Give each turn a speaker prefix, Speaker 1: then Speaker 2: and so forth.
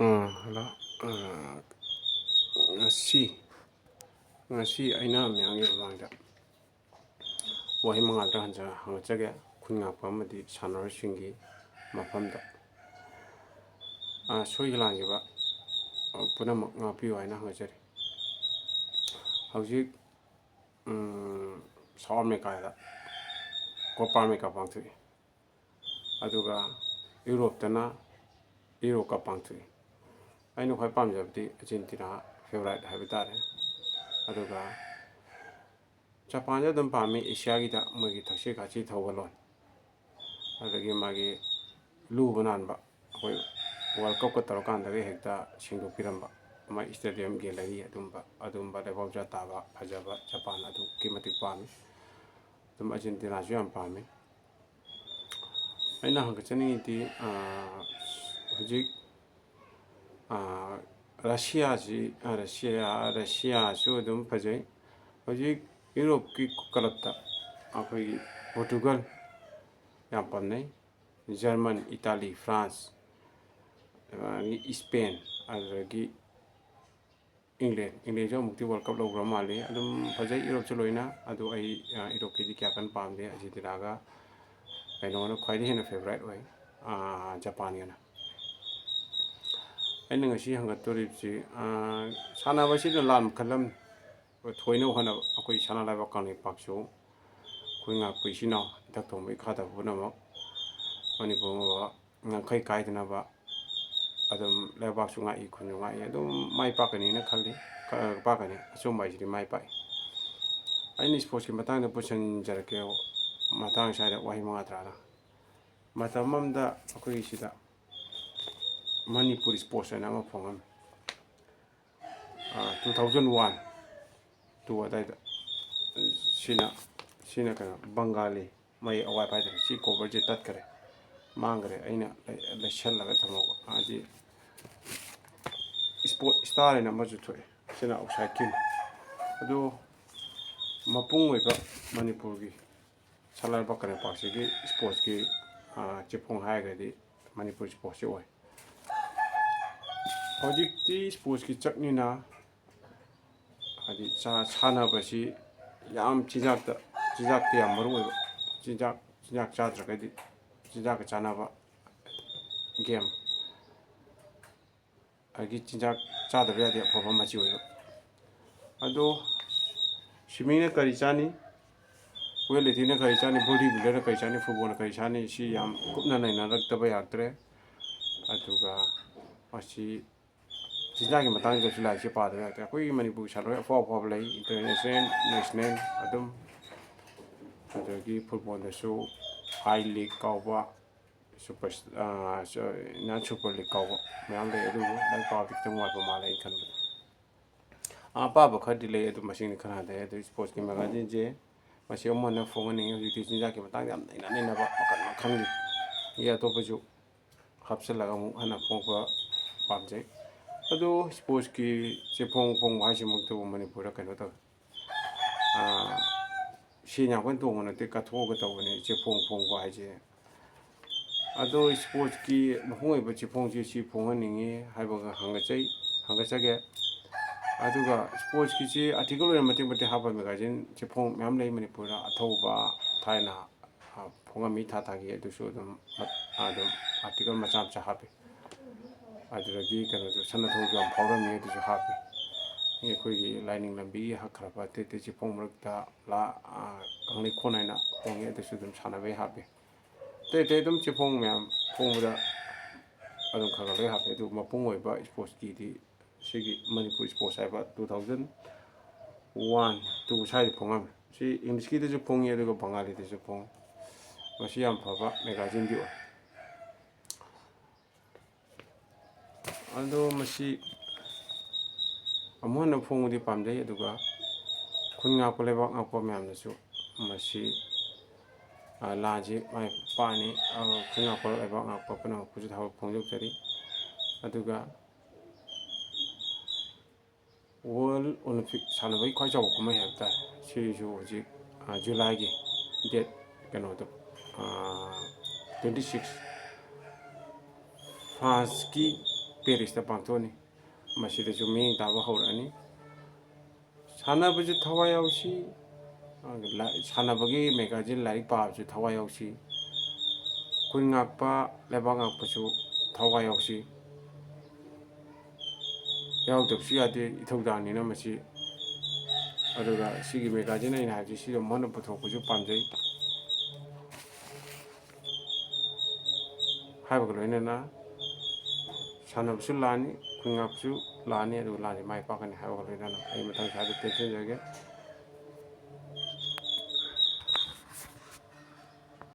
Speaker 1: Hello ꯉꯁꯤ ꯑꯩꯅ ꯃꯌꯥꯝꯒꯤ ꯃꯃꯥꯡꯗ ꯋꯥꯍꯩ ꯃꯉꯥꯗ ꯍꯪꯒꯠꯆꯒꯦ ꯈꯨꯟ ꯉꯥꯛꯄ ꯑꯃꯗꯤ ꯁꯥꯟꯅꯔꯣꯏꯁꯤꯡꯒꯤ ꯃꯐꯝꯗ ꯁꯣꯏꯒ ꯂꯥꯟꯈꯤꯕ ꯄꯨꯝꯅꯃꯛ ꯉꯥꯛꯄꯤꯌꯨ ꯍꯥꯏꯅ ꯍꯪꯒꯠꯆꯔꯤ꯫ ꯍꯧꯖꯤꯛ ꯁꯥꯎꯠ ꯑꯃꯦꯔꯤꯀꯥꯗ ꯀꯣꯄꯥ ꯑꯃꯦꯔꯤꯀꯥ ꯄꯥꯡꯊꯣꯛꯏ, ꯑꯗꯨꯒ ꯌꯨꯔꯣꯞꯇꯅ ꯌꯨꯔꯣ ꯀꯞ ꯄꯥꯡꯊꯣꯛꯏ꯫ ꯑꯩꯅ ꯈ꯭ꯋꯥꯏ ꯄꯥꯝꯖꯕꯗꯤ ꯑꯔꯖꯦꯟꯇꯤꯅꯥ ꯐꯦꯚꯣꯔꯥꯏꯠ ꯍꯥꯏꯕ ꯇꯥꯔꯦ꯫ ꯑꯗꯨꯒ ꯖꯄꯥꯟꯁꯨ ꯑꯗꯨꯝ ꯄꯥꯝꯃꯤ, ꯑꯦꯁꯤꯌꯥꯒꯤꯗ ꯃꯣꯏꯒꯤ ꯊꯛꯁꯤ ꯈꯥꯁꯤ ꯊꯧꯒꯜꯂꯣꯟ, ꯑꯗꯒꯤ ꯃꯥꯒꯤ ꯂꯨꯕ ꯅꯥꯟꯕ, ꯑꯩꯈꯣꯏ ꯋꯥꯔꯜ ꯀꯞꯀ ꯇꯧꯔꯀꯥꯟꯗꯒ ꯍꯦꯛꯇ ꯁꯦꯡꯗꯣꯛꯄꯤꯔꯝꯕ ꯃꯥꯏ ꯏꯁꯇꯦꯗꯤꯌꯝ ꯒꯦꯂꯔꯤ ꯑꯗꯨꯝꯕ ꯂꯩꯕꯥꯛ ꯇꯥꯕ ꯐꯖꯕ ꯖꯄꯥꯟ ꯑꯗꯨꯛꯀꯤ ꯃꯇꯤꯛ ꯄꯥꯝꯃꯤ꯫ ꯑꯗꯨꯝ ꯑꯔꯖꯦꯟꯇꯤꯅꯥꯁꯨ ꯌꯥꯝ ꯄꯥꯝꯃꯤ꯫ ꯑꯩꯅ ꯍꯪꯒꯠꯆꯅꯤꯡꯉꯤꯗꯤ ꯍꯧꯖꯤꯛ ꯔꯁꯤꯌꯥꯁꯨ ꯑꯗꯨꯝ ꯐꯖꯩ꯫ ꯍꯧꯖꯤꯛ ꯌꯨꯔꯣꯞꯀꯤ ꯀ꯭ꯂꯕꯇ ꯑꯩꯈꯣꯏꯒꯤ ꯄꯣꯔꯇꯨꯒꯜ ꯌꯥꯝ ꯄꯥꯝꯅꯩ, ꯖꯔꯃꯟ, ꯏꯇꯥꯂꯤ, ꯐ꯭ꯔꯥꯟꯁ, ꯏꯁꯄꯦꯟ, ꯑꯗꯨꯗꯒꯤ ꯏꯪꯂꯦꯟꯁꯨ ꯑꯃꯨꯛꯇꯤ ꯋꯥꯔꯜ ꯀꯞ ꯂꯧꯈ꯭ꯔ ꯃꯥꯜꯂꯤ꯫ ꯑꯗꯨꯝ ꯐꯖꯩ ꯌꯨꯔꯣꯞꯁꯨ ꯂꯣꯏꯅ, ꯑꯗꯨ ꯑꯩ ꯌꯨꯔꯣꯞꯀꯤꯗꯤ ꯀꯌꯥ ꯀꯟꯅ ꯄꯥꯝꯗꯦ꯫ ꯑꯔꯖꯦꯟꯇꯤꯅꯥꯒ ꯀꯩꯅꯣꯅ ꯈ꯭ꯋꯥꯏꯗꯒꯤ ꯍꯦꯟꯅ ꯐꯦꯚꯣꯔꯥꯏꯠ ꯑꯣꯏ, ꯖꯄꯥꯟꯒꯅ꯫ ꯑꯩꯅ ꯉꯁꯤ ꯍꯪꯒꯠꯇꯣꯔꯤꯕꯁꯤ ꯁꯥꯟꯅꯕ ꯑꯁꯤꯅ ꯂꯥꯟ ꯃꯈꯜ ꯑꯃꯅꯤ꯫ ꯊꯣꯏꯅꯕ ꯍꯣꯠꯅꯕ ꯑꯩꯈꯣꯏ ꯁꯅꯥ ꯂꯩꯕꯥꯛ ꯀꯪꯂꯩꯄꯥꯛꯁꯨ ꯑꯩꯈꯣꯏ ꯉꯥꯛꯄ ꯏꯆꯤꯟ ꯏꯅꯥꯎ ꯏꯊꯛ ꯊꯣꯡꯕ ꯏꯈꯥ ꯊꯪꯕ ꯄꯨꯝꯅꯃꯛ ꯃꯅꯤꯄꯨꯔ ꯉꯝꯈꯩ ꯀꯥꯏꯗꯅꯕ ꯑꯗꯨꯝ ꯂꯩꯕꯥꯛꯁꯨ ꯉꯥꯛꯏ, ꯈꯨꯟꯁꯨ ꯉꯥꯛꯏ, ꯑꯗꯨꯝ ꯃꯥꯏ ꯄꯥꯛꯀꯅꯤꯅ ꯈꯜꯂꯤ, ꯄꯥꯛꯀꯅꯤ꯫ ꯑꯆꯨꯝꯕ ꯍꯥꯏꯁꯤꯗꯤ ꯃꯥꯏ ꯄꯥꯛꯏ꯫ ꯑꯩꯅ ꯏꯁꯄꯣꯔꯠꯁꯀꯤ ꯃꯇꯥꯡꯗ ꯄꯨꯁꯤꯟꯖꯔꯛꯀꯦ ꯃꯇꯥꯡ ꯁ꯭ꯋꯥꯏꯗ ꯋꯥꯍꯩ ꯃꯉꯥ ꯇꯔꯥꯗ꯫ ꯃꯇꯝ ꯑꯃꯗ ꯑꯩꯈꯣꯏꯒꯤ ꯁꯤꯗ ꯃꯅꯤꯄꯨꯔ ꯏꯁꯄꯣꯔꯠꯁ ꯍꯥꯏꯅ ꯑꯃ ꯐꯣꯡꯉꯝꯃꯤ꯫ 2001, 2 ꯑꯗꯥꯏꯗ ꯁꯤꯅ ꯀꯩꯅꯣ ꯕꯪꯒꯥꯂꯤ ꯃꯌꯦꯛ ꯑꯋꯥꯠ ꯍꯥꯏꯇꯥꯔꯦ, ꯁꯤ ꯀꯣꯕꯔꯁꯦ ꯇꯠꯈ꯭ꯔꯦ, ꯃꯥꯡꯈ꯭ꯔꯦ, ꯑꯩꯅ ꯂꯩꯁꯜꯂꯒ ꯊꯝꯍꯧꯕ꯫ ꯍꯥꯏꯗꯤ ꯏꯁꯄꯣꯔꯠ ꯏꯁꯇꯥꯔ ꯍꯥꯏꯅ ꯑꯃꯁꯨ ꯊꯣꯛꯑꯦ, ꯁꯤꯅ ꯑꯥꯎꯠꯁꯥꯏꯠꯀꯤꯅꯤ꯫ ꯑꯗꯨ ꯃꯄꯨꯡ ꯑꯣꯏꯕ ꯃꯅꯤꯄꯨꯔꯒꯤ ꯁꯅꯥ ꯂꯩꯕꯥꯛ ꯀꯪꯂꯩꯄꯥꯛꯁꯤꯒꯤ ꯏꯁꯄꯣꯔꯠꯁꯀꯤ ꯆꯦꯐꯣꯡ ꯍꯥꯏꯔꯒꯗꯤ ꯃꯅꯤꯄꯨꯔ ꯏꯁꯄꯣꯔꯠꯁꯤ ꯑꯣꯏ꯫ ꯍꯧꯖꯤꯛꯇꯤ ꯏꯁꯄꯣꯔꯠꯁꯀꯤ ꯆꯠꯅꯤꯅ ꯍꯥꯏꯗꯤ ꯁꯥꯟꯅꯕꯁꯤ ꯌꯥꯝ ꯆꯤꯟꯖꯥꯛꯇ ꯌꯥꯝ ꯃꯔꯨ ꯑꯣꯏꯕ, ꯆꯤꯟꯖꯥꯛ ꯆꯥꯗ꯭ꯔꯒꯗꯤ ꯆꯤꯟꯖꯥꯛꯀ ꯆꯥꯅꯕ ꯒꯦꯝ, ꯑꯗꯒꯤ ꯆꯤꯟꯖꯥꯛ ꯆꯥꯗꯕ ꯌꯥꯗꯦ ꯑꯐꯕ ꯃꯆꯤ ꯑꯣꯏꯕ꯫ ꯑꯗꯣ ꯁ꯭ꯋꯤꯃꯤꯡꯅ ꯀꯔꯤ ꯆꯥꯅꯤ, ꯋꯦꯠ ꯂꯤꯐꯇꯤꯡꯅ ꯀꯔꯤ ꯆꯥꯅꯤ, ꯕꯣꯗꯤ ꯕꯤꯜꯗꯔꯅ ꯀꯔꯤ ꯆꯥꯅꯤ, ꯐꯨꯠꯕꯣꯜꯅ ꯀꯔꯤ ꯆꯥꯅꯤ, ꯁꯤ ꯌꯥꯝ ꯀꯨꯞꯅ ꯅꯩꯅꯔꯛꯇꯕ ꯌꯥꯗ꯭ꯔꯦ꯫ ꯑꯗꯨꯒ ꯃꯁꯤ ꯆꯤꯟꯖꯥꯛꯀꯤ ꯃꯇꯥꯡꯗꯁꯨ ꯂꯥꯏꯔꯤꯛꯁꯦ ꯄꯥꯗꯕ ꯌꯥꯗ꯭ꯔꯦ꯫ ꯑꯩꯈꯣꯏꯒꯤ ꯃꯅꯤꯄꯨꯔ ꯁꯥꯟꯅꯔꯣꯏ ꯑꯐꯥꯎ ꯑꯐꯥꯎꯕ ꯂꯩ, ꯏꯟꯇꯔꯅꯦꯁꯅꯦꯜ, ꯅꯦꯁꯅꯦꯜ ꯑꯗꯨꯝ, ꯑꯗꯒꯤ ꯐꯨꯠꯕꯣꯜꯗꯁꯨ ꯑꯥꯏ ꯂꯤꯒ ꯀꯥꯎꯕ, ꯁꯨꯄꯔ ꯂꯤꯒ ꯀꯥꯎꯕ ꯃꯌꯥꯝ ꯂꯩ꯫ ꯑꯗꯨꯕꯨ ꯂꯥꯏꯔꯤꯛ ꯄꯥꯕꯗꯤ ꯈꯤꯇꯪ ꯋꯥꯠꯄ ꯃꯥꯜꯂꯦ ꯑꯩꯅ ꯈꯟꯕꯗ꯫ ꯑꯄꯥꯕ ꯈꯔꯗꯤ ꯂꯩ, ꯑꯗꯨ ꯃꯁꯤꯡꯗꯤ ꯈꯔ ꯍꯟꯊꯩ꯫ ꯑꯗꯨ ꯏꯁꯄꯣꯔꯠꯁꯀꯤ ꯃꯦꯒꯥꯖꯤꯟꯁꯦ ꯃꯁꯤ ꯑꯃꯨꯛ ꯍꯟꯅ ꯐꯣꯡꯍꯟꯅꯤꯡꯉꯤ꯫ ꯍꯧꯖꯤꯛꯇꯤ ꯆꯤꯟꯖꯥꯛꯀꯤ ꯃꯇꯥꯡꯗ ꯌꯥꯝ ꯅꯩꯅꯕ ꯃꯈꯜ ꯃꯈꯜꯒꯤ ꯑꯇꯣꯞꯄꯁꯨ ꯍꯥꯞꯆꯤꯜꯂꯒ ꯑꯃꯨꯛ ꯍꯟꯅ ꯐꯣꯡꯕ ꯄꯥꯝꯖꯩ꯫ ꯑꯗꯨ ꯏꯁꯄꯣꯔꯠꯁꯀꯤ ꯆꯦꯐꯣꯡ ꯐꯣꯡꯕ ꯍꯥꯏꯁꯤꯃꯛꯇꯕꯨ ꯃꯅꯤꯄꯨꯔꯗ ꯀꯩꯅꯣ ꯇꯧꯋꯤ, ꯁꯦꯟ ꯌꯥꯝ ꯀꯟꯅ ꯇꯣꯡꯕ ꯅꯠꯇꯦ, ꯀꯠꯊꯣꯛꯑꯒ ꯇꯧꯕꯅꯤ ꯆꯦꯐꯣꯡ ꯐꯣꯡꯕ ꯍꯥꯏꯁꯦ꯫ ꯑꯗꯣ ꯏꯁꯄꯣꯔꯠꯁꯀꯤ ꯃꯄꯨꯡ ꯑꯣꯏꯕ ꯆꯦꯐꯣꯡꯁꯤ ꯁꯤ ꯐꯣꯡꯍꯟꯅꯤꯡꯉꯤ ꯍꯥꯏꯕꯒ ꯍꯪꯒꯠꯆꯒꯦ꯫ ꯑꯗꯨꯒ ꯏꯁꯄꯣꯔꯠꯁꯀꯤꯁꯤ ꯑꯥꯔꯇꯤꯀꯜ ꯑꯣꯏꯅ ꯃꯇꯦꯛ ꯃꯇꯦꯛ ꯍꯥꯞꯄ ꯃꯦꯒꯥꯖꯤꯟ ꯆꯦꯐꯣꯡ ꯃꯌꯥꯝ ꯂꯩ ꯃꯅꯤꯄꯨꯔꯗ꯫ ꯑꯊꯧꯕ ꯊꯥꯏꯅ ꯐꯣꯡꯉꯝꯃꯤ ꯊꯥꯒꯤ, ꯑꯗꯨꯁꯨ ꯑꯗꯨꯝ ꯑꯥꯔꯇꯤꯀꯜ ꯃꯆꯥ ꯃꯆꯥ ꯍꯥꯞꯄꯤ꯫ ꯑꯗꯨꯗꯒꯤ ꯀꯩꯅꯣꯁꯨ ꯁꯅꯥꯊꯣꯡꯁꯨ ꯌꯥꯝ ꯐꯥꯎꯔꯝꯃꯤ, ꯑꯗꯨꯁꯨ ꯍꯥꯞꯄꯤ꯫ ꯑꯩꯈꯣꯏꯒꯤ ꯂꯥꯏꯅꯤꯡ ꯂꯝꯕꯤꯒꯤ ꯍꯛꯈ꯭ꯔꯕ ꯑꯇꯩ ꯑꯇꯩ ꯆꯦꯐꯣꯡ ꯃꯔꯛꯇ ꯀꯪꯂꯩꯈꯣꯟ ꯍꯥꯏꯅ ꯐꯣꯡꯉꯤ, ꯑꯗꯨꯁꯨ ꯑꯗꯨꯝ ꯁꯥꯟꯅꯕꯩ ꯍꯥꯞꯄꯤ꯫ ꯑꯇꯩ ꯑꯗꯨꯝ ꯆꯦꯐꯣꯡ ꯃꯌꯥꯝ ꯐꯣꯡꯕꯗ ꯑꯗꯨꯝ ꯈꯔ ꯂꯣꯏ ꯍꯥꯞꯄꯤ꯫ ꯑꯗꯨ ꯃꯄꯨꯡ ꯑꯣꯏꯕ ꯏꯁꯄꯣꯔꯠꯁꯀꯤꯗꯤ ꯁꯤꯒꯤ ꯃꯅꯤꯄꯨꯔ ꯏꯁꯄꯣꯔꯠꯁ ꯍꯥꯏꯕ 2001, 2 ꯁ꯭ꯋꯥꯏꯗ ꯐꯣꯡꯉꯝꯃꯤ꯫ ꯁꯤ ꯏꯪꯂꯤꯁꯀꯤꯗꯁꯨ ꯐꯣꯡꯉꯤ, ꯑꯗꯨꯒ ꯕꯪꯒꯥꯂꯤꯗꯁꯨ ꯐꯣꯡꯉꯤ꯫ ꯃꯁꯤ ꯌꯥꯝ ꯐꯕ ꯃꯦꯒꯥꯖꯤꯟꯗꯤ ꯑꯣꯏ꯫ ꯑꯗꯣ ꯃꯁꯤ ꯑꯃꯨꯛ ꯍꯟꯅ ꯐꯣꯡꯕꯗꯤ ꯄꯥꯝꯖꯩ꯫ ꯑꯗꯨꯒ ꯈꯨꯟ ꯉꯥꯛꯄ ꯂꯩꯕꯥꯛ ꯉꯥꯛꯄ ꯃꯌꯥꯝꯅꯁꯨ ꯃꯁꯤ ꯂꯥꯟꯁꯤ ꯃꯥꯏ ꯄꯥꯛꯑꯅꯤ, ꯈꯨꯟ ꯉꯥꯛꯄ ꯂꯩꯕꯥꯛ ꯉꯥꯛꯄ ꯄꯨꯝꯅꯃꯛꯄꯨꯁꯨ ꯐꯣꯡꯗꯣꯛꯆꯔꯤ꯫ ꯑꯗꯨꯒ ꯋꯥꯔꯜ ꯑꯣꯂꯦꯝꯄꯤꯛ ꯁꯥꯟꯅꯕꯒꯤ ꯈ꯭ꯋꯥꯏ ꯆꯥꯎꯕ ꯀꯨꯝꯍꯩ ꯍꯥꯏꯕ ꯇꯥꯔꯦ, ꯁꯤꯁꯨ ꯍꯧꯖꯤꯛ ꯖꯨꯂꯥꯏꯒꯤ ꯗꯦꯠ ꯀꯩꯅꯣꯗꯣ 26, ꯐ꯭ꯔꯥꯟꯁꯀꯤ ꯄꯦꯔꯤꯁꯇ ꯄꯥꯡꯊꯣꯛꯑꯅꯤ ꯃꯁꯤꯗꯁꯨ ꯃꯤꯠꯌꯦꯡ ꯇꯥꯕ ꯍꯧꯔꯛꯑꯅꯤ ꯁꯥꯟꯅꯕꯁꯨ ꯊꯋꯥꯏ ꯌꯥꯎꯁꯤ ꯁꯥꯟꯅꯕꯒꯤ ꯃꯦꯒꯥꯖꯤꯟ ꯂꯥꯏꯔꯤꯛ ꯄꯥꯕꯁꯨ ꯊꯋꯥꯏ ꯌꯥꯎꯁꯤ ꯈꯨꯟ ꯉꯥꯛꯄ ꯂꯩꯕꯥꯛ ꯉꯥꯛꯄꯁꯨ ꯊꯋꯥꯏ ꯌꯥꯎꯁꯤ ꯌꯥꯎꯗꯕꯁꯨ ꯌꯥꯗꯦ ꯏꯊꯧꯗꯥꯡꯅꯤꯅ ꯃꯁꯤ ꯑꯗꯨꯒ ꯁꯤꯒꯤ ꯃꯦꯒꯥꯖꯤꯟ ꯑꯩꯅ ꯍꯥꯏꯕꯁꯤ ꯁꯤꯗ ꯃꯣꯏꯅ ꯄꯨꯊꯣꯛꯄꯁꯨ ꯄꯥꯝꯖꯩ ꯍꯥꯏꯕꯒ ꯂꯣꯏꯅꯅ ꯁꯥꯟꯅꯕꯁꯨ ꯂꯥꯟꯅꯤ ꯈꯨꯟ ꯉꯥꯛꯄꯁꯨ ꯂꯥꯟꯅꯤ ꯑꯗꯨꯒ ꯂꯥꯟꯁꯤ ꯃꯥꯏ ꯄꯥꯛꯀꯅꯤ ꯍꯥꯏꯕꯒ ꯂꯣꯏꯅꯅ ꯑꯩ ꯃꯊꯪ ꯁ꯭ꯋꯥꯏꯗ ꯇꯦꯟꯁꯤꯟꯖꯔꯒꯦ